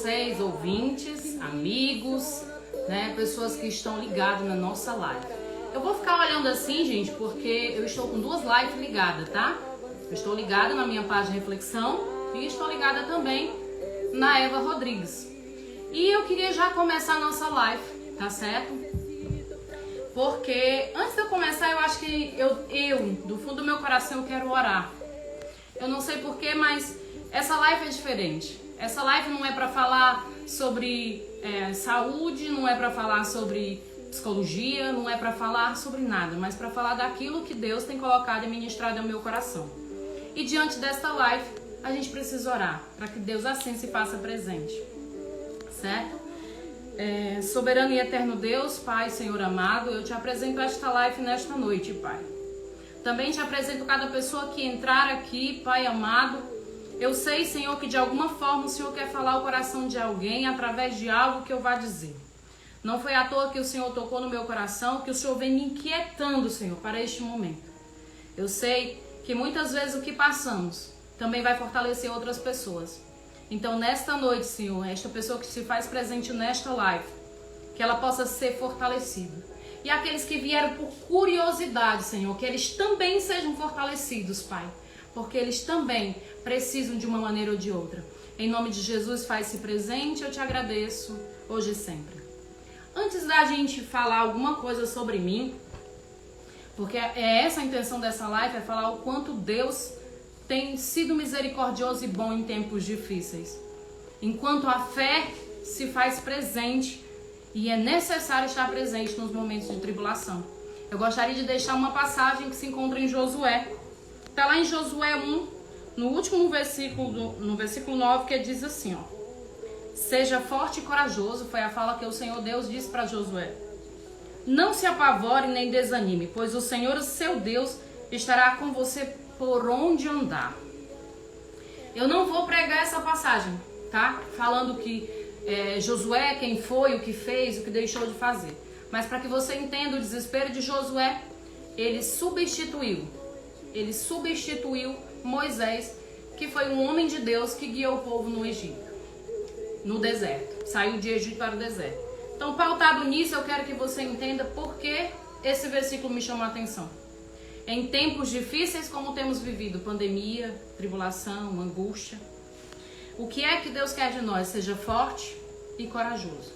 vocês, ouvintes, amigos, né, pessoas que estão ligadas na nossa live. Eu vou ficar olhando assim, gente, porque eu estou com 2 lives ligadas, tá? Eu estou ligada na minha página de reflexão e estou ligada também na Eva Rodrigues. E eu queria já começar a nossa live, tá certo? Porque antes de eu começar, eu acho que eu do fundo do meu coração, eu quero orar. Eu não sei porquê, mas essa live é diferente. Essa live não é para falar sobre saúde, não é para falar sobre psicologia, não é para falar sobre nada, mas para falar daquilo que Deus tem colocado e ministrado no meu coração. E diante desta live, a gente precisa orar, para que Deus assim se faça presente. Certo? Soberano e eterno Deus, Pai, Senhor amado, eu te apresento esta live nesta noite, Pai. Também te apresento cada pessoa que entrar aqui, Pai amado. Eu sei, Senhor, que de alguma forma o Senhor quer falar o coração de alguém através de algo que eu vá dizer. Não foi à toa que o Senhor tocou no meu coração, que o Senhor vem me inquietando, Senhor, para este momento. Eu sei que muitas vezes o que passamos também vai fortalecer outras pessoas. Então, nesta noite, Senhor, esta pessoa que se faz presente nesta live, que ela possa ser fortalecida. E aqueles que vieram por curiosidade, Senhor, que eles também sejam fortalecidos, Pai. Porque eles também precisam de uma maneira ou de outra. Em nome de Jesus, faz-se presente, eu te agradeço, hoje e sempre. Antes da gente falar alguma coisa sobre mim, porque é essa a intenção dessa live, é falar o quanto Deus tem sido misericordioso e bom em tempos difíceis. Enquanto a fé se faz presente e é necessário estar presente nos momentos de tribulação. Eu gostaria de deixar uma passagem que se encontra em Josué. Está lá em Josué 1, no último versículo, no versículo 9, que diz assim, ó. Seja forte e corajoso, foi a fala que o Senhor Deus disse para Josué. Não se apavore nem desanime, pois o Senhor, seu Deus, estará com você por onde andar. Eu não vou pregar essa passagem, tá? Falando que Josué, quem foi, o que fez, o que deixou de fazer. Mas para que você entenda o desespero de Josué, ele substituiu Moisés, que foi um homem de Deus que guiou o povo no Egito, no deserto. Saiu de Egito para o deserto. Então, pautado nisso, eu quero que você entenda por que esse versículo me chamou a atenção. Em tempos difíceis como temos vivido, pandemia, tribulação, angústia, o que é que Deus quer de nós? Seja forte e corajoso.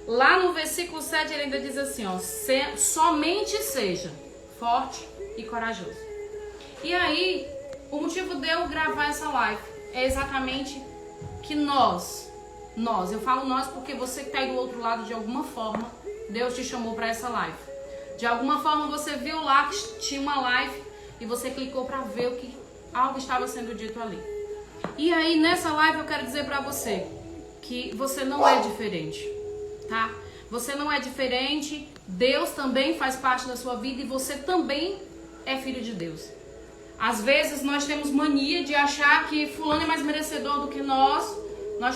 Lá no versículo 7 ele ainda diz assim, ó, somente seja forte e corajoso. E aí, o motivo de eu gravar essa live é exatamente que nós, eu falo nós porque você que está aí do outro lado, de alguma forma, Deus te chamou para essa live. De alguma forma você viu lá que tinha uma live e você clicou para ver o que algo estava sendo dito ali. E aí nessa live eu quero dizer para você que você não é diferente, tá? Você não é diferente, Deus também faz parte da sua vida e você também é filho de Deus. Às vezes nós temos mania de achar que fulano é mais merecedor do que nós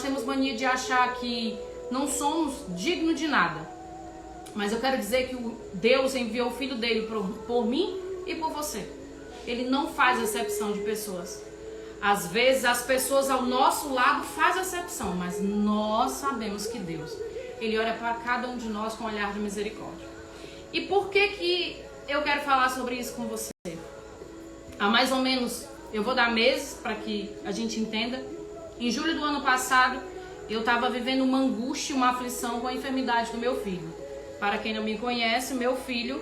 temos mania de achar que não somos dignos de nada. Mas eu quero dizer que Deus enviou o Filho dele por mim e por você. Ele não faz acepção de pessoas. Às vezes as pessoas ao nosso lado fazem acepção, mas nós sabemos que Deus, Ele olha para cada um de nós com um olhar de misericórdia. E por que eu quero falar sobre isso com você? Há mais ou menos, eu vou dar meses para que a gente entenda. Em julho do ano passado, eu estava vivendo uma angústia, uma aflição com a enfermidade do meu filho. Para quem não me conhece, meu filho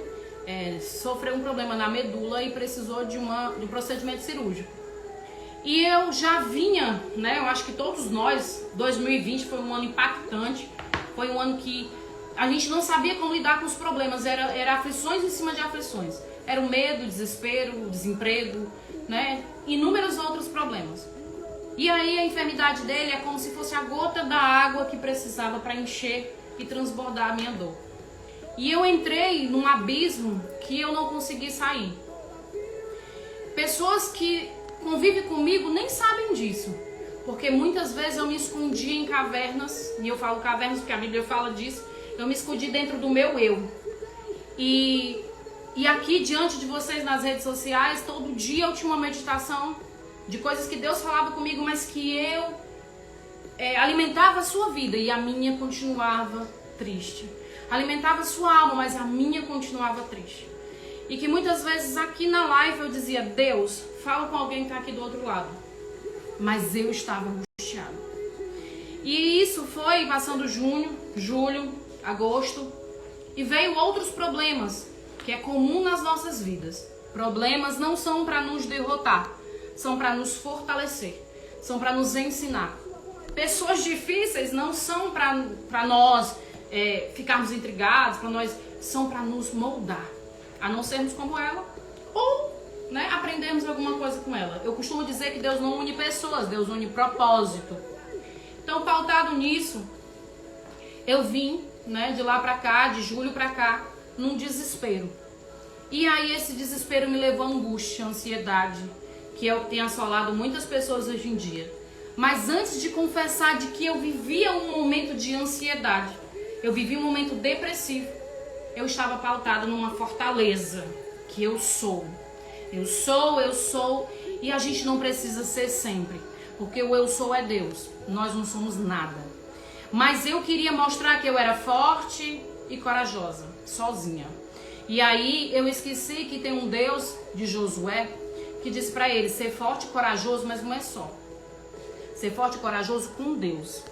sofreu um problema na medula e precisou de um procedimento cirúrgico. E eu já vinha, né? Eu acho que todos nós, 2020 foi um ano impactante. Foi um ano que a gente não sabia como lidar com os problemas. Era aflições em cima de aflições. Era o medo, o desespero, o desemprego, né? Inúmeros outros problemas. E aí a enfermidade dele é como se fosse a gota da água que precisava para encher e transbordar a minha dor. E eu entrei num abismo que eu não consegui sair. Pessoas que convivem comigo nem sabem disso. Porque muitas vezes eu me escondi em cavernas, e eu falo cavernas porque a Bíblia fala disso, eu me escondi dentro do meu eu. E aqui diante de vocês nas redes sociais, todo dia eu tinha uma meditação de coisas que Deus falava comigo, mas que eu alimentava a sua vida e a minha continuava triste. Alimentava a sua alma, mas a minha continuava triste. E que muitas vezes aqui na live eu dizia, Deus, fala com alguém que está aqui do outro lado. Mas eu estava angustiada. E isso foi passando junho, julho, agosto. E veio outros problemas, que é comum nas nossas vidas. Problemas não são para nos derrotar, são para nos fortalecer, são para nos ensinar. Pessoas difíceis não são para nós ficarmos intrigados, são para nos moldar, a não sermos como ela, ou aprendermos alguma coisa com ela. Eu costumo dizer que Deus não une pessoas, Deus une propósito. Então, pautado nisso, eu vim de lá para cá, de julho para cá, num desespero. E aí esse desespero me levou a angústia, a ansiedade, que é o que tem assolado muitas pessoas hoje em dia. Mas antes de confessar de que eu vivia um momento de ansiedade, eu vivi um momento depressivo, eu estava pautada numa fortaleza, que eu sou. Eu sou, e a gente não precisa ser sempre, porque o eu sou é Deus, nós não somos nada. Mas eu queria mostrar que eu era forte e corajosa, sozinha. E aí eu esqueci que tem um Deus de Josué que diz para ele ser forte e corajoso, mas não é só. Ser forte e corajoso com Deus.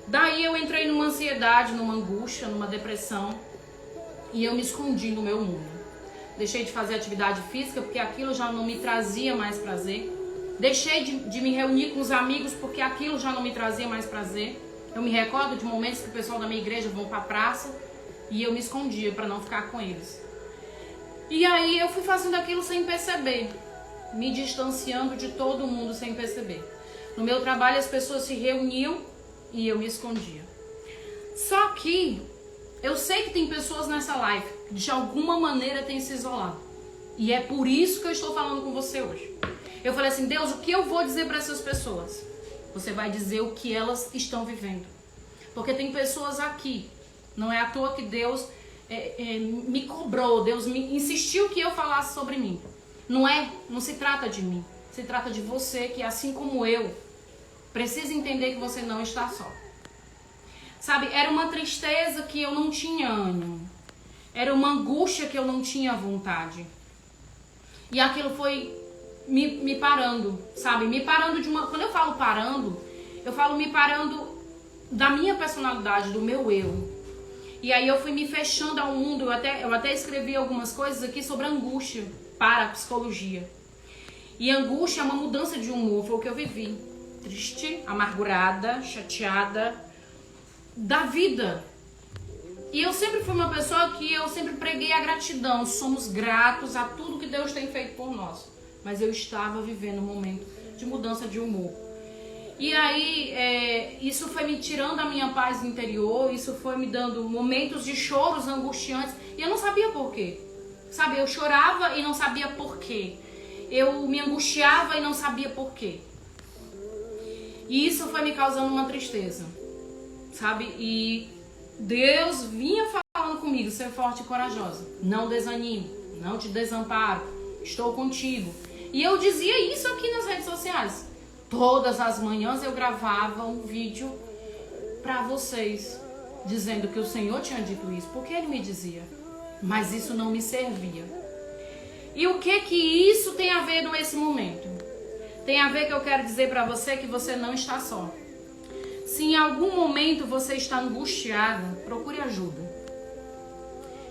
Daí eu entrei numa ansiedade, numa angústia, numa depressão. E eu me escondi no meu mundo. Deixei de fazer atividade física porque aquilo já não me trazia mais prazer. Deixei de me reunir com os amigos porque aquilo já não me trazia mais prazer. Eu me recordo de momentos que o pessoal da minha igreja vão para a praça e eu me escondia para não ficar com eles. E aí eu fui fazendo aquilo sem perceber, me distanciando de todo mundo sem perceber. No meu trabalho as pessoas se reuniam e eu me escondia. Só que eu sei que tem pessoas nessa live que de alguma maneira têm se isolado. E é por isso que eu estou falando com você hoje. Eu falei assim, Deus, o que eu vou dizer para essas pessoas? Você vai dizer o que elas estão vivendo. Porque tem pessoas aqui. Não é à toa que Deus me cobrou. Deus me insistiu que eu falasse sobre mim. Não se trata de mim. Se trata de você que, assim como eu, precisa entender que você não está só. Sabe, era uma tristeza que eu não tinha ânimo. Era uma angústia que eu não tinha vontade. E aquilo foi me parando, sabe? Me parando de uma... Quando eu falo parando, eu falo me parando da minha personalidade, do meu eu. E aí eu fui me fechando ao mundo. Eu até escrevi algumas coisas aqui sobre angústia para a psicologia. E angústia é uma mudança de humor, foi o que eu vivi. Triste, amargurada, chateada da vida. E eu sempre fui uma pessoa que eu sempre preguei a gratidão. Somos gratos a tudo que Deus tem feito por nós. Mas eu estava vivendo um momento de mudança de humor. E aí, isso foi me tirando a minha paz interior, isso foi me dando momentos de choros angustiantes. E eu não sabia por quê. Sabe, eu chorava e não sabia por quê. Eu me angustiava e não sabia por quê. E isso foi me causando uma tristeza. Sabe? E Deus vinha falando comigo, ser forte e corajosa. Não desanime, não te desamparo, estou contigo. E eu dizia isso aqui nas redes sociais. Todas as manhãs eu gravava um vídeo para vocês, dizendo que o Senhor tinha dito isso, porque Ele me dizia. Mas isso não me servia. E o que isso tem a ver nesse momento? Tem a ver que eu quero dizer para você que você não está só. Se em algum momento você está angustiada, procure ajuda.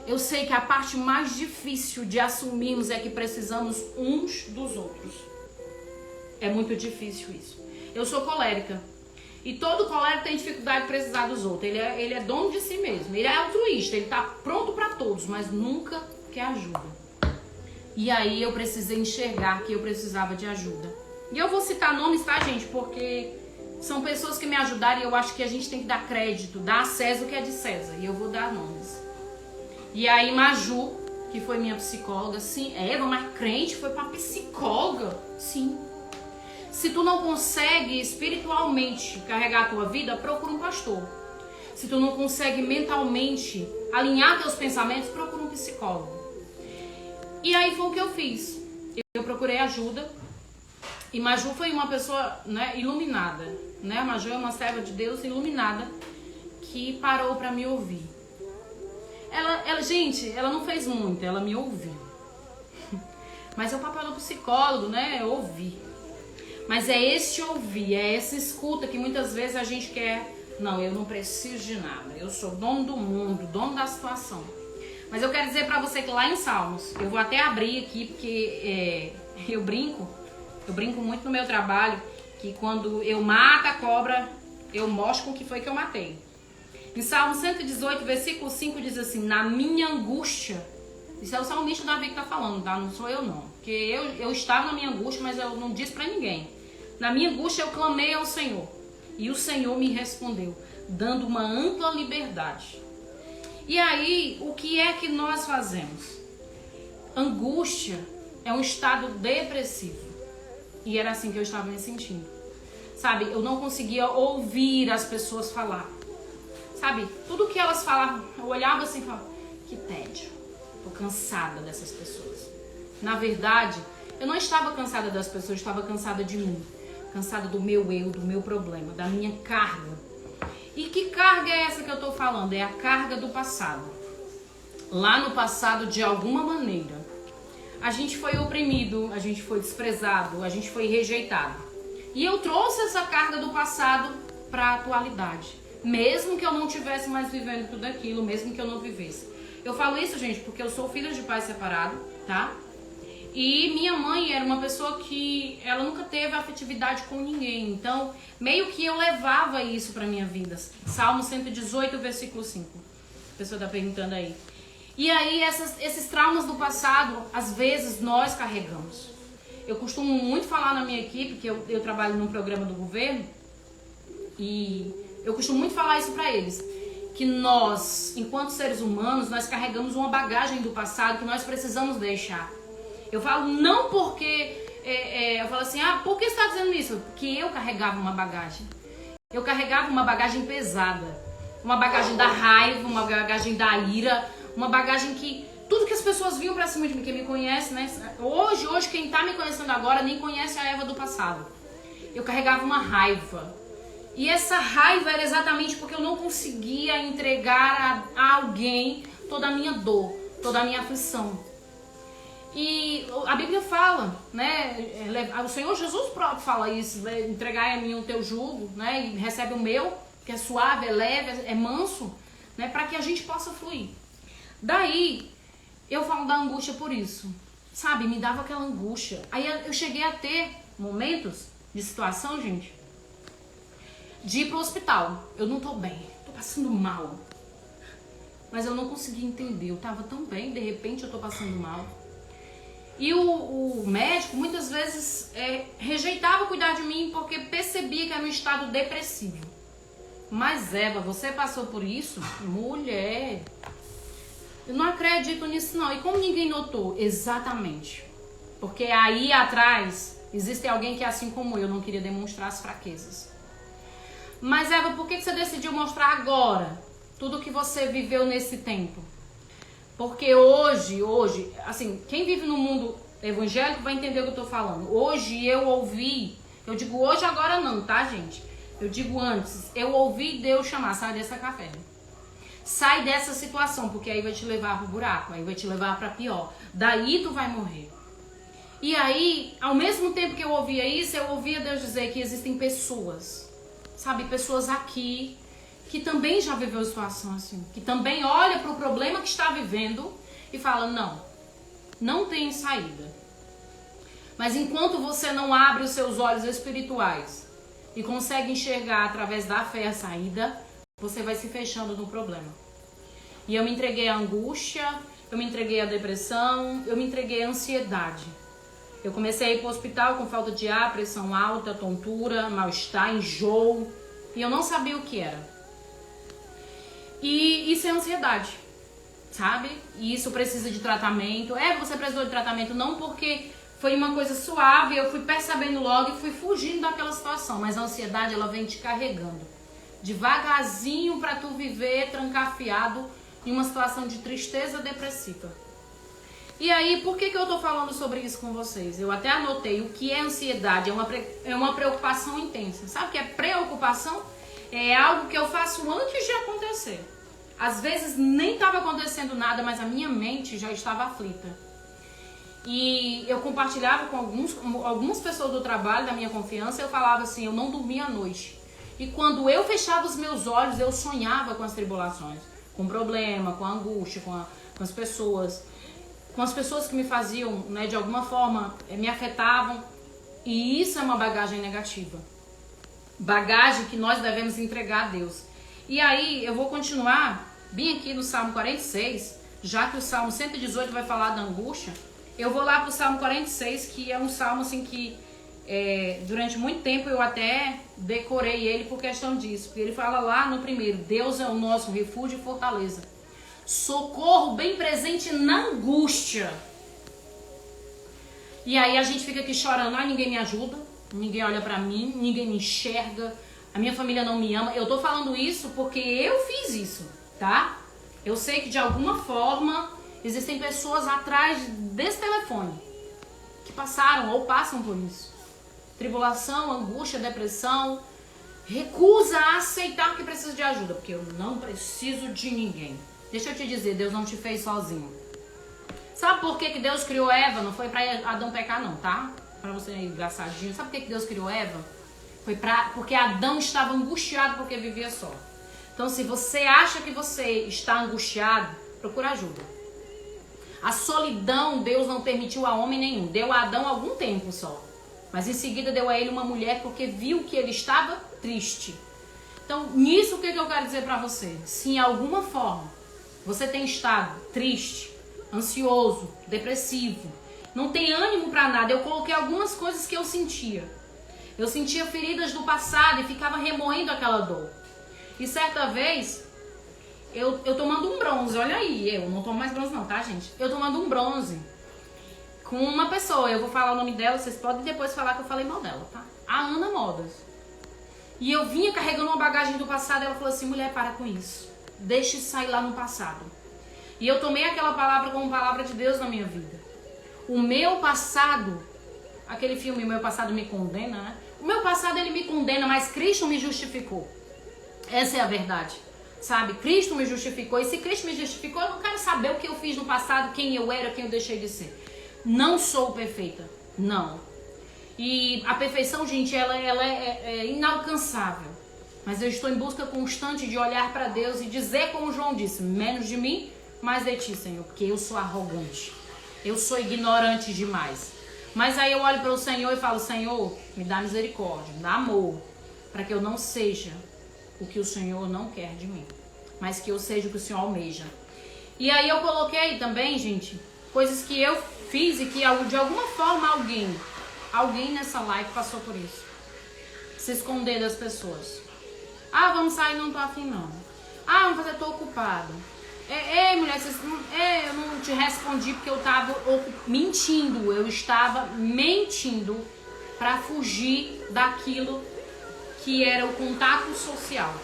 Eu sei que a parte mais difícil de assumirmos é que precisamos uns dos outros. É muito difícil isso. Eu sou colérica. E todo colérico tem dificuldade de precisar dos outros. Ele é dono de si mesmo. Ele é altruísta. Ele está pronto para todos, mas nunca quer ajuda. E aí eu precisei enxergar que eu precisava de ajuda. E eu vou citar nomes, tá, gente? Porque são pessoas que me ajudaram e eu acho que a gente tem que dar crédito, dar a César o que é de César. E eu vou dar nomes. E aí Maju, que foi minha psicóloga, sim, Eva, mas crente foi pra psicóloga? Sim. Se tu não consegue espiritualmente carregar a tua vida, procura um pastor. Se tu não consegue mentalmente alinhar teus pensamentos, procura um psicólogo. E aí foi o que eu fiz. Eu procurei ajuda. E Maju foi uma pessoa, né, iluminada, né? Maju é uma serva de Deus iluminada que parou para me ouvir. Gente, ela não fez muito, ela me ouviu. Mas é o papel do psicólogo, né? Ouvir. Mas é esse ouvir, é essa escuta que muitas vezes a gente quer. Não, eu não preciso de nada. Eu sou dono do mundo, dono da situação. Mas eu quero dizer pra você que lá em Salmos, eu vou até abrir aqui porque eu brinco muito no meu trabalho, que quando eu mato a cobra, eu mostro com o que foi que eu matei. Em Salmo 118, versículo 5 diz assim: na minha angústia, isso é o salmista Davi que tá falando, tá? Não sou eu não. Porque eu estava na minha angústia, mas eu não disse pra ninguém. Na minha angústia eu clamei ao Senhor, e o Senhor me respondeu, dando uma ampla liberdade. E aí, o que é que nós fazemos? Angústia é um estado depressivo. E era assim que eu estava me sentindo. Sabe, eu não conseguia ouvir as pessoas falar. Sabe, tudo que elas falavam, eu olhava assim e falava, que tédio. Tô cansada dessas pessoas. Na verdade, eu não estava cansada das pessoas, eu estava cansada de mim. Cansada do meu eu, do meu problema, da minha carga. E que carga é essa que eu tô falando? É a carga do passado. Lá no passado, de alguma maneira, a gente foi oprimido, a gente foi desprezado, a gente foi rejeitado. E eu trouxe essa carga do passado para a atualidade. Mesmo que eu não estivesse mais vivendo tudo aquilo, mesmo que eu não vivesse. Eu falo isso, gente, porque eu sou filha de pai separado, tá? E minha mãe era uma pessoa que ela nunca teve afetividade com ninguém. Então, meio que eu levava isso pra minha vida. Salmo 118, versículo 5. A pessoa tá perguntando aí. E aí, esses traumas do passado, às vezes, nós carregamos. Eu costumo muito falar na minha equipe, que eu trabalho num programa do governo, e eu costumo muito falar isso pra eles. Que nós, enquanto seres humanos, nós carregamos uma bagagem do passado que nós precisamos deixar. Eu falo não porque... eu falo assim, por que você está dizendo isso? Porque eu carregava uma bagagem. Eu carregava uma bagagem pesada. Uma bagagem da raiva, uma bagagem da ira, uma bagagem que... Tudo que as pessoas vinham pra cima de mim, quem me conhece, né? Hoje, quem tá me conhecendo agora nem conhece a Eva do passado. Eu carregava uma raiva. E essa raiva era exatamente porque eu não conseguia entregar a alguém toda a minha dor, toda a minha aflição. E a Bíblia fala, né? O Senhor Jesus próprio fala isso, entregai a mim o teu jugo, né? E recebe o meu, que é suave, é leve, é manso, né? Para que a gente possa fluir. Daí, eu falo da angústia por isso, sabe? Me dava aquela angústia. Aí eu cheguei a ter momentos de situação, gente, de ir pro hospital. Eu não tô bem, tô passando mal. Mas eu não conseguia entender, eu tava tão bem, de repente eu tô passando mal. E o médico muitas vezes rejeitava cuidar de mim porque percebia que era um estado depressivo. Mas Eva, você passou por isso? Mulher, eu não acredito nisso não. E como ninguém notou? Exatamente. Porque aí atrás existe alguém que é assim como eu, não queria demonstrar as fraquezas. Mas Eva, por que você decidiu mostrar agora tudo que você viveu nesse tempo? Porque hoje, assim, quem vive no mundo evangélico vai entender o que eu tô falando. Hoje eu ouvi, eu digo hoje agora não, tá, gente? Eu digo antes, eu ouvi Deus chamar, sai dessa caverna. Sai dessa situação, porque aí vai te levar pro buraco, aí vai te levar pra pior. Daí tu vai morrer. E aí, ao mesmo tempo que eu ouvia isso, eu ouvia Deus dizer que existem pessoas, sabe, pessoas aqui que também já viveu situação assim, que também olha para o problema que está vivendo e fala, não tem saída. Mas enquanto você não abre os seus olhos espirituais e consegue enxergar através da fé a saída, você vai se fechando no problema. E eu me entreguei à angústia, eu me entreguei à depressão, eu me entreguei à ansiedade. Eu comecei a ir para o hospital com falta de ar, pressão alta, tontura, mal-estar, enjoo, e eu não sabia o que era. E isso é ansiedade, sabe? E isso precisa de tratamento. Você precisou de tratamento não porque foi uma coisa suave, eu fui percebendo logo e fui fugindo daquela situação. Mas a ansiedade, ela vem te carregando devagarzinho pra tu viver trancafiado em uma situação de tristeza depressiva. E aí, por que eu tô falando sobre isso com vocês? Eu até anotei o que é ansiedade, é uma preocupação intensa. Sabe o que é preocupação? É algo que eu faço antes de acontecer. Às vezes nem estava acontecendo nada, mas a minha mente já estava aflita. E eu compartilhava com algumas pessoas do trabalho, da minha confiança, eu falava assim, eu não dormia à noite. E quando eu fechava os meus olhos, eu sonhava com as tribulações, com o problema, com a angústia, com as pessoas que me faziam, né, de alguma forma, me afetavam. E isso é uma bagagem negativa. Bagagem que nós devemos entregar a Deus. E aí, eu vou continuar bem aqui no Salmo 46, já que o Salmo 118 vai falar da angústia. Eu vou lá pro Salmo 46, que é um salmo assim que durante muito tempo eu até decorei ele por questão disso. Porque ele fala lá no primeiro, Deus é o nosso refúgio e fortaleza. Socorro bem presente na angústia. E aí a gente fica aqui chorando, ninguém me ajuda, ninguém olha pra mim, ninguém me enxerga, a minha família não me ama. Eu tô falando isso porque eu fiz isso, tá? Eu sei que de alguma forma existem pessoas atrás desse telefone que passaram ou passam por isso. Tribulação, angústia, depressão, recusa a aceitar que precisa de ajuda, porque eu não preciso de ninguém. Deixa eu te dizer, Deus não te fez sozinho. Sabe por que Deus criou Eva? Não foi pra Adão pecar não, tá? Pra você aí, engraçadinho. Sabe por que Deus criou Eva? Porque Adão estava angustiado porque vivia só. Então se você acha que você está angustiado, procura ajuda. A solidão Deus não permitiu a homem nenhum. Deu a Adão algum tempo só. Mas em seguida deu a ele uma mulher porque viu que ele estava triste. Então nisso o que eu quero dizer pra você? Se em alguma forma você tem estado triste, ansioso, depressivo, não tem ânimo pra nada. Eu coloquei algumas coisas que eu sentia. Eu sentia feridas do passado e ficava remoendo aquela dor. E certa vez, eu tomando um bronze, olha aí, eu não tomo mais bronze não, tá gente? Eu tomando um bronze com uma pessoa, eu vou falar o nome dela, vocês podem depois falar que eu falei mal dela, tá? A Ana Modas. E eu vinha carregando uma bagagem do passado, ela falou assim, mulher, para com isso. Deixe sair lá no passado. E eu tomei aquela palavra como palavra de Deus na minha vida. O meu passado, aquele filme O Meu Passado Me Condena, né? O meu passado ele me condena, mas Cristo me justificou. Essa é a verdade, sabe? Cristo me justificou. E se Cristo me justificou, eu não quero saber o que eu fiz no passado, quem eu era, quem eu deixei de ser. Não sou perfeita, não. E a perfeição, gente, ela é inalcançável. Mas eu estou em busca constante de olhar para Deus e dizer como João disse, menos de mim, mais de ti, Senhor, porque eu sou arrogante. Eu sou ignorante demais. Mas aí eu olho para o Senhor e falo, Senhor, me dá misericórdia, me dá amor, para que eu não seja o que o Senhor não quer de mim, mas que eu seja o que o Senhor almeja. E aí eu coloquei também, gente, coisas que eu fiz e que de alguma forma alguém nessa live passou por isso. Se esconder das pessoas. Vamos sair, não tô afim não. Vamos fazer, tô ocupado. Mulher, eu não te respondi porque eu tava mentindo. Eu estava mentindo para fugir daquilo que era o contato social.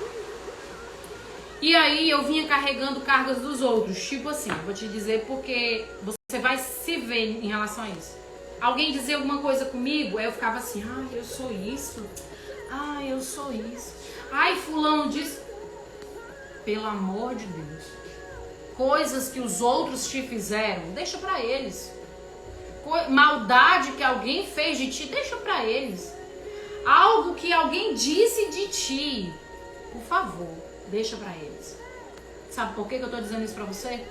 E aí eu vinha carregando cargas dos outros. Tipo assim, vou te dizer porque você vai se ver em relação a isso. Alguém dizia alguma coisa comigo, aí eu ficava assim, eu sou isso. Eu sou isso. Fulano disse. Pelo amor de Deus. Coisas que os outros te fizeram, deixa pra eles. Maldade que alguém fez de ti, deixa pra eles. Algo que alguém disse de ti, por favor, deixa pra eles. Sabe por que eu tô dizendo isso pra você?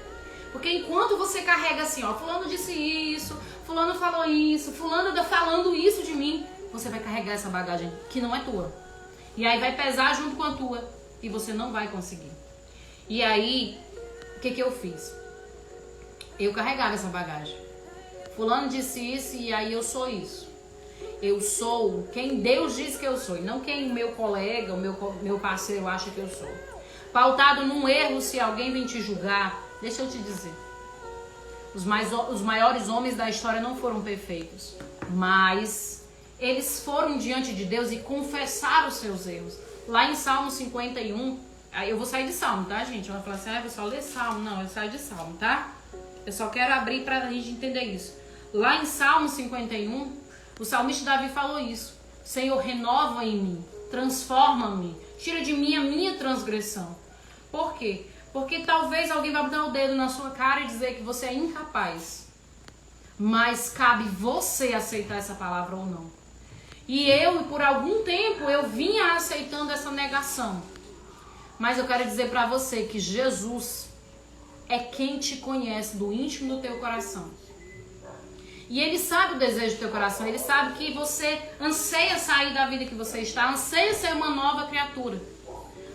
Porque enquanto você carrega assim, fulano disse isso, fulano falou isso, fulano tá falando isso de mim, você vai carregar essa bagagem que não é tua. E aí vai pesar junto com a tua e você não vai conseguir. E aí, o que eu fiz? Eu carregava essa bagagem. Fulano disse isso e aí eu sou isso. Eu sou quem Deus diz que eu sou, e não quem o meu colega, o meu parceiro acha que eu sou. Pautado num erro, se alguém vem te julgar, deixa eu te dizer. Os maiores homens da história não foram perfeitos, mas eles foram diante de Deus e confessaram os seus erros. Lá em Salmo 51, eu vou sair de Salmo, tá, gente? Eu vou falar assim, eu vou só ler Salmo. Não, eu saio de Salmo, tá? Eu só quero abrir para a gente entender isso. Lá em Salmo 51, o salmista Davi falou isso. Senhor, renova em mim, transforma-me, tira de mim a minha transgressão. Por quê? Porque talvez alguém vai botar o dedo na sua cara e dizer que você é incapaz. Mas cabe você aceitar essa palavra ou não. E eu, por algum tempo, eu vinha aceitando essa negação. Mas eu quero dizer para você que Jesus é quem te conhece do íntimo do teu coração. E Ele sabe o desejo do teu coração. Ele sabe que você anseia sair da vida que você está, anseia ser uma nova criatura.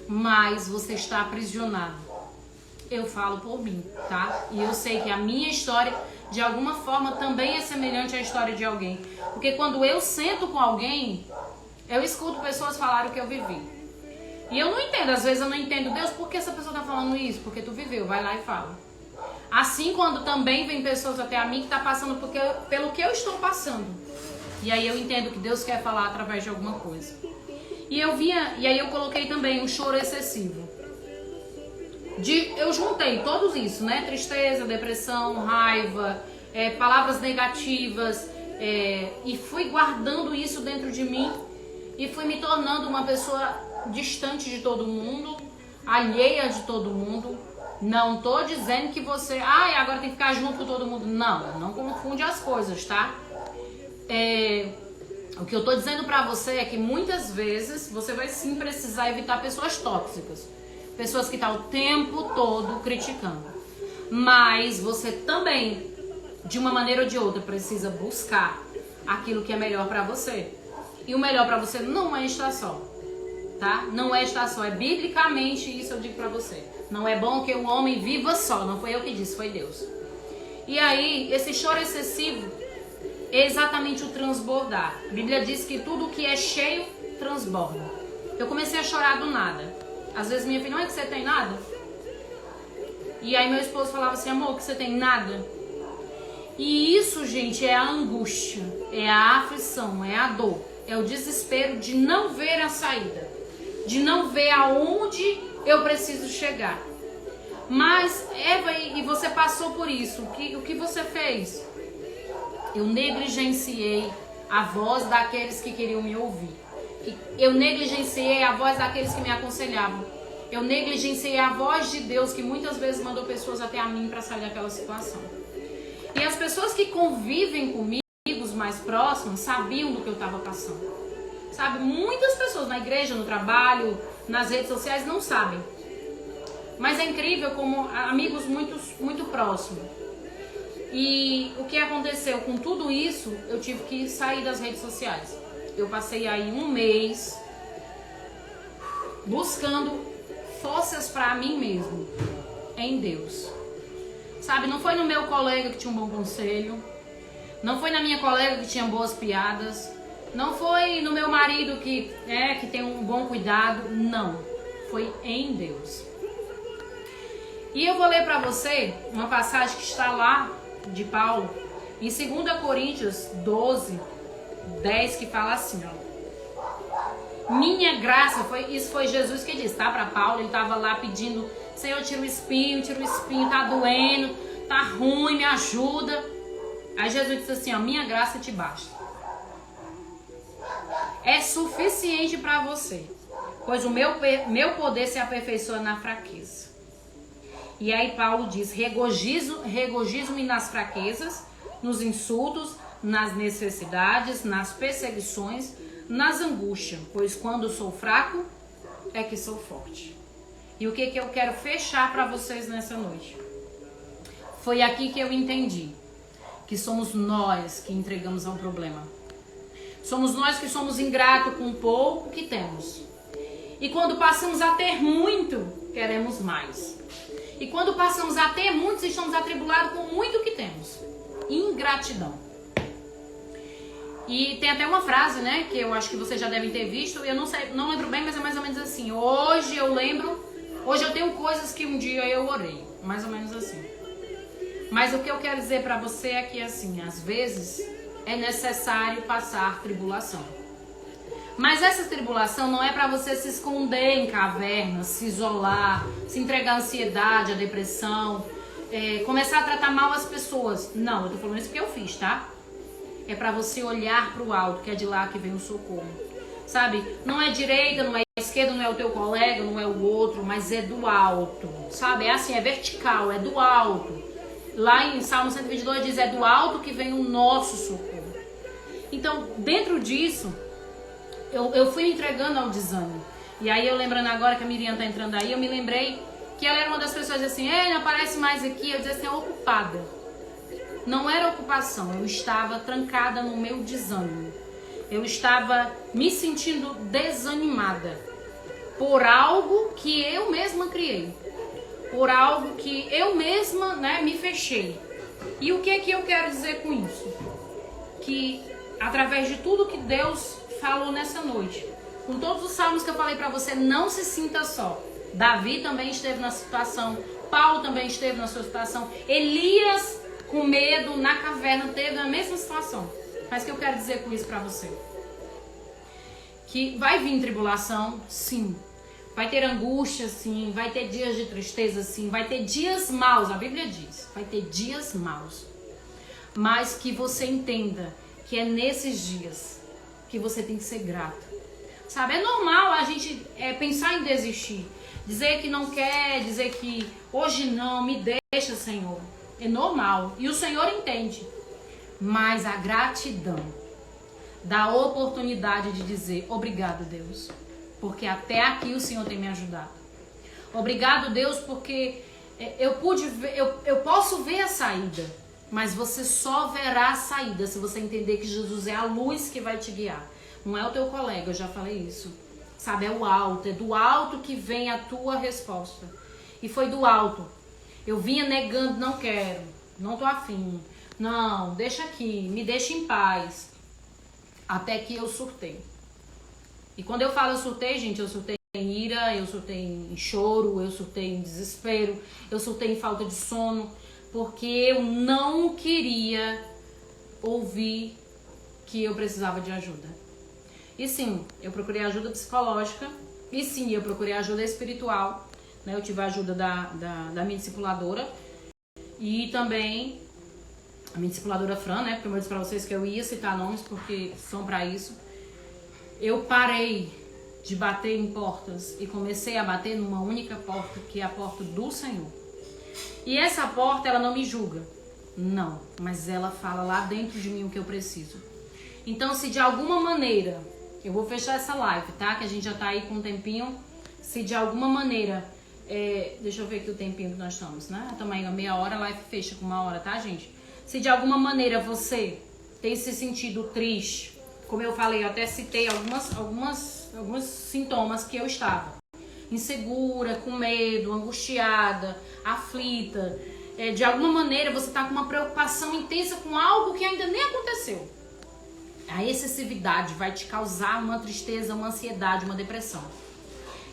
Mas você está aprisionado. Eu falo por mim, tá? E eu sei que a minha história, de alguma forma, também é semelhante à história de alguém. Porque quando eu sento com alguém, eu escuto pessoas falarem o que eu vivi. E eu não entendo, às vezes eu não entendo, Deus, por que essa pessoa tá falando isso? Porque tu viveu, vai lá e fala. Assim, quando também vem pessoas até a mim que tá passando pelo que eu estou passando. E aí eu entendo que Deus quer falar através de alguma coisa. E aí eu coloquei também um choro excessivo. Eu juntei todos isso, né? Tristeza, depressão, raiva, palavras negativas, e fui guardando isso dentro de mim e fui me tornando uma pessoa distante de todo mundo, alheia de todo mundo. Não tô dizendo que você, agora tem que ficar junto com todo mundo. Não confunde as coisas, tá? O que eu tô dizendo pra você é que muitas vezes você vai sim precisar evitar pessoas tóxicas. Pessoas que estão o tempo todo criticando. Mas você também, de uma maneira ou de outra, precisa buscar aquilo que é melhor pra você. E o melhor pra você não é estar só, tá? Não é estar só. É biblicamente isso eu digo pra você. Não é bom que o homem viva só. Não foi eu que disse, foi Deus. E aí, esse choro excessivo é exatamente o transbordar. A Bíblia diz que tudo que é cheio transborda. Eu comecei a chorar do nada. Às vezes minha filha, não é que você tem nada? E aí meu esposo falava assim, amor, que você tem nada? E isso, gente, é a angústia, é a aflição, é a dor, é o desespero de não ver a saída, de não ver aonde eu preciso chegar. Mas, Eva, e você passou por isso, o que você fez? Eu negligenciei a voz daqueles que queriam me ouvir. Eu negligenciei a voz daqueles que me aconselhavam. Eu negligenciei a voz de Deus, que muitas vezes mandou pessoas até a mim para sair daquela situação. E as pessoas que convivem comigo, os mais próximos, sabiam do que eu estava passando. Sabe, muitas pessoas na igreja, no trabalho, nas redes sociais não sabem. Mas é incrível como amigos muito próximos. E o que aconteceu com tudo isso, eu tive que sair das redes sociais. Eu passei aí um mês buscando forças para mim mesmo, em Deus. Sabe, não foi no meu colega que tinha um bom conselho, não foi na minha colega que tinha boas piadas, não foi no meu marido que tem um bom cuidado, não. Foi em Deus. E eu vou ler para você uma passagem que está lá de Paulo, em 2 Coríntios 12, 10, que fala assim, ó. Minha graça, isso foi Jesus que disse, tá? Para Paulo, ele estava lá pedindo, Senhor, tira o espinho, tá doendo, tá ruim, me ajuda. Aí Jesus disse assim, ó, minha graça te basta. É suficiente para você, pois o meu poder se aperfeiçoa na fraqueza. E aí Paulo diz, regozijo-me nas fraquezas, nos insultos, nas necessidades, nas perseguições, nas angústias, pois quando sou fraco, é que sou forte. E o que eu quero fechar para vocês nessa noite? Foi aqui que eu entendi que somos nós que entregamos ao problema. Somos nós que somos ingratos com o pouco que temos. E quando passamos a ter muito, queremos mais. E quando passamos a ter muito, estamos atribulados com muito que temos. Ingratidão. E tem até uma frase, né, que eu acho que vocês já devem ter visto, eu não lembro bem, mas é mais ou menos assim, hoje eu tenho coisas que um dia eu orei, mais ou menos assim. Mas o que eu quero dizer pra você é que, assim, às vezes é necessário passar tribulação. Mas essa tribulação não é pra você se esconder em cavernas, se isolar, se entregar à ansiedade, à depressão, começar a tratar mal as pessoas. Não, eu tô falando isso porque eu fiz, tá? É pra você olhar pro alto, que é de lá que vem o socorro. Sabe? Não é direita, não é esquerda, não é o teu colega, não é o outro, mas é do alto. Sabe? É assim, é vertical, é do alto. Lá em Salmo 122 diz, é do alto que vem o nosso socorro. Então, dentro disso, eu fui me entregando ao desânimo. E aí eu lembrando agora que a Miriam tá entrando aí, eu me lembrei que ela era uma das pessoas assim, não aparece mais aqui. Eu dizia assim, ocupada. Não era ocupação, eu estava trancada no meu desânimo. Eu estava me sentindo desanimada por algo que eu mesma criei. Por algo que eu mesma, me fechei. E o que é que eu quero dizer com isso? Que através de tudo que Deus falou nessa noite, com todos os salmos que eu falei pra você, não se sinta só. Davi também esteve na situação, Paulo também esteve na sua situação, Elias com medo na caverna teve a mesma situação. Mas o que eu quero dizer com isso pra você? Que vai vir tribulação, sim. Vai ter angústia, sim. Vai ter dias de tristeza, sim. Vai ter dias maus, a Bíblia diz. Vai ter dias maus. Mas que você entenda que é nesses dias que você tem que ser grato. Sabe, é normal a gente pensar em desistir. Dizer que não quer, dizer que hoje não, me deixa, Senhor. É normal. E o Senhor entende. Mas a gratidão dá a oportunidade de dizer, obrigado, Deus. Porque até aqui o Senhor tem me ajudado. Obrigado, Deus, porque eu pude ver, eu posso ver a saída. Mas você só verá a saída se você entender que Jesus é a luz que vai te guiar. Não é o teu colega, eu já falei isso. Sabe, é o alto, é do alto que vem a tua resposta. E foi do alto. Eu vinha negando, não quero, não tô afim. Não, deixa aqui, me deixa em paz. Até que eu surtei. E quando eu falo eu surtei, gente, eu surtei em ira, eu surtei em choro, eu surtei em desespero, eu surtei em falta de sono, porque eu não queria ouvir que eu precisava de ajuda. E sim, eu procurei ajuda psicológica, e sim, eu procurei ajuda espiritual, né? Eu tive a ajuda da minha discipuladora, e também a minha discipuladora Fran, né? Porque eu disse pra vocês que eu ia citar nomes, porque são pra isso. Eu parei de bater em portas e comecei a bater numa única porta, que é a porta do Senhor. E essa porta, ela não me julga. Não, mas ela fala lá dentro de mim o que eu preciso. Então, se de alguma maneira, eu vou fechar essa live, tá? Que a gente já tá aí com um tempinho. Se de alguma maneira, deixa eu ver aqui o tempinho que nós estamos, né? Estamos aí a meia hora, a live fecha com 1 hora, tá, gente? Se de alguma maneira você tem se sentido triste, como eu falei, eu até citei alguns sintomas que eu estava. Insegura, com medo, angustiada, aflita. De alguma maneira você está com uma preocupação intensa com algo que ainda nem aconteceu. A excessividade vai te causar uma tristeza, uma ansiedade, uma depressão.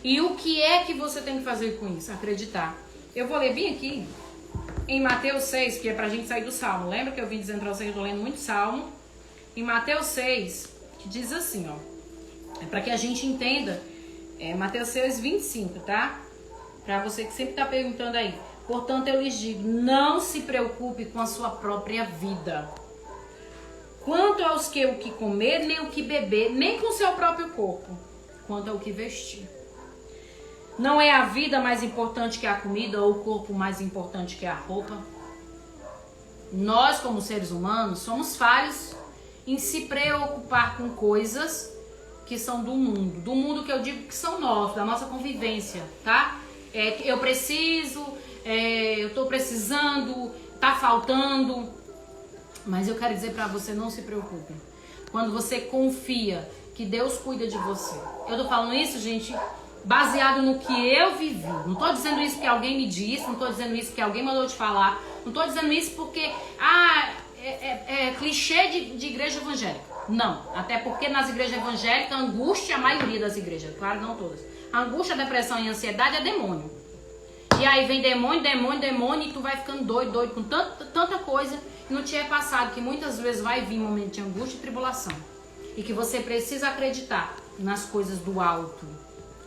E o que é que você tem que fazer com isso? Acreditar. Eu vou ler bem aqui em Mateus 6, que é pra gente sair do Salmo. Lembra que eu vim dizendo pra vocês que eu tô lendo muito Salmo? Em Mateus 6, que diz assim, ó. É pra que a gente entenda. Mateus 6, 25, tá? Pra você que sempre tá perguntando aí. Portanto, eu lhes digo, não se preocupe com a sua própria vida. Quanto aos que o que comer, nem o que beber, nem com o seu próprio corpo. Quanto ao que vestir. Não é a vida mais importante que a comida ou o corpo mais importante que a roupa? Nós, como seres humanos, somos falhos em se preocupar com coisas que são do mundo. Do mundo que eu digo que são nossos, da nossa convivência, tá? Eu preciso, eu tô precisando, tá faltando. Mas eu quero dizer pra você, não se preocupe. Quando você confia que Deus cuida de você. Eu tô falando isso, gente, baseado no que eu vivi. Não tô dizendo isso porque alguém me disse, não tô dizendo isso porque alguém mandou te falar. Não tô dizendo isso porque, clichê de igreja evangélica. Não, até porque nas igrejas evangélicas, angústia, a maioria das igrejas, claro, não todas. Angústia, depressão e ansiedade é demônio. E aí vem demônio e tu vai ficando doido com tanta coisa que não te é passado, que muitas vezes vai vir um momento de angústia e tribulação. E que você precisa acreditar nas coisas do alto,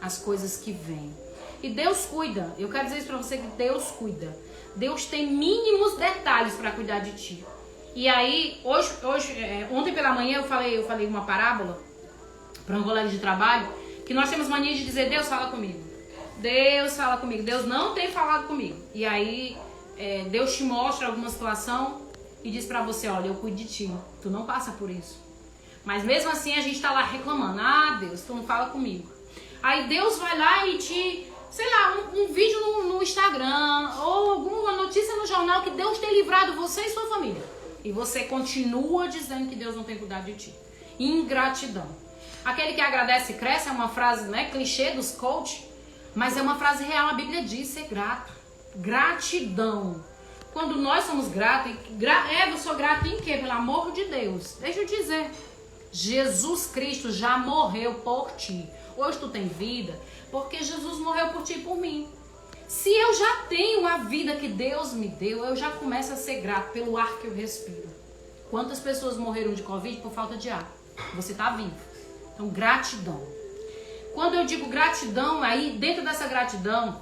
as coisas que vêm. E Deus cuida. Eu quero dizer isso pra você, que Deus cuida. Deus tem mínimos detalhes para cuidar de ti. E aí, ontem pela manhã eu falei uma parábola para um colega de trabalho, que nós temos mania de dizer, Deus fala comigo. Deus fala comigo. Deus não tem falado comigo. E aí, Deus te mostra alguma situação e diz pra você, olha, eu cuido de ti. Tu não passa por isso. Mas mesmo assim a gente tá lá reclamando. Ah, Deus, tu não fala comigo. Aí Deus vai lá e te, sei lá, um vídeo no Instagram ou alguma notícia no jornal que Deus tem livrado você e sua família. E você continua dizendo que Deus não tem cuidado de ti. Ingratidão. Aquele que agradece cresce é uma frase, né, clichê dos coach, mas é uma frase real. A Bíblia diz ser grato. Gratidão. Quando nós somos gratos, eu sou grato em quê? Pelo amor de Deus. Deixa eu dizer, Jesus Cristo já morreu por ti. Hoje tu tem vida porque Jesus morreu por ti e por mim. Se eu já tenho a vida que Deus me deu, eu já começo a ser grato pelo ar que eu respiro. Quantas pessoas morreram de Covid por falta de ar? Você está vivo. Então, gratidão. Quando eu digo gratidão, aí dentro dessa gratidão,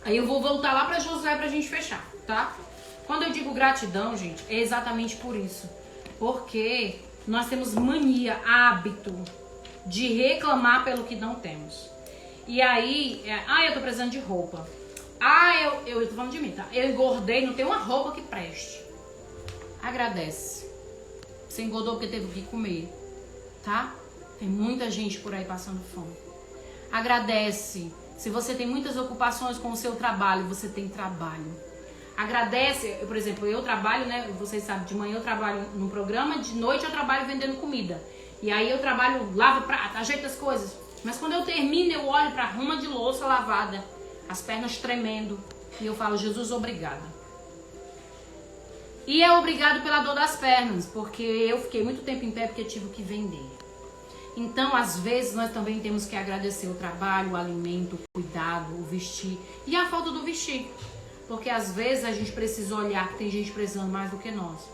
aí eu vou voltar lá para Josué para a gente fechar, tá? Quando eu digo gratidão, gente, é exatamente por isso. Porque nós temos mania, hábito de reclamar pelo que não temos. E aí, eu tô precisando de roupa. Eu tô falando de mim, tá? Eu engordei, não tenho uma roupa que preste. Agradece. Você engordou porque teve que comer, tá? Tem muita gente por aí passando fome. Agradece. Se você tem muitas ocupações com o seu trabalho, você tem trabalho. Agradece. Por exemplo, eu trabalho, né? Vocês sabem, de manhã eu trabalho num programa, de noite eu trabalho vendendo comida. E aí eu trabalho, lavo prato, ajeito as coisas. Mas quando eu termino, eu olho pra ruma de louça lavada, as pernas tremendo, e eu falo, Jesus, obrigada. E é obrigado pela dor das pernas, porque eu fiquei muito tempo em pé porque eu tive que vender. Então, às vezes, nós também temos que agradecer o trabalho, o alimento, o cuidado, o vestir e a falta do vestir. Porque às vezes a gente precisa olhar que tem gente precisando mais do que nós.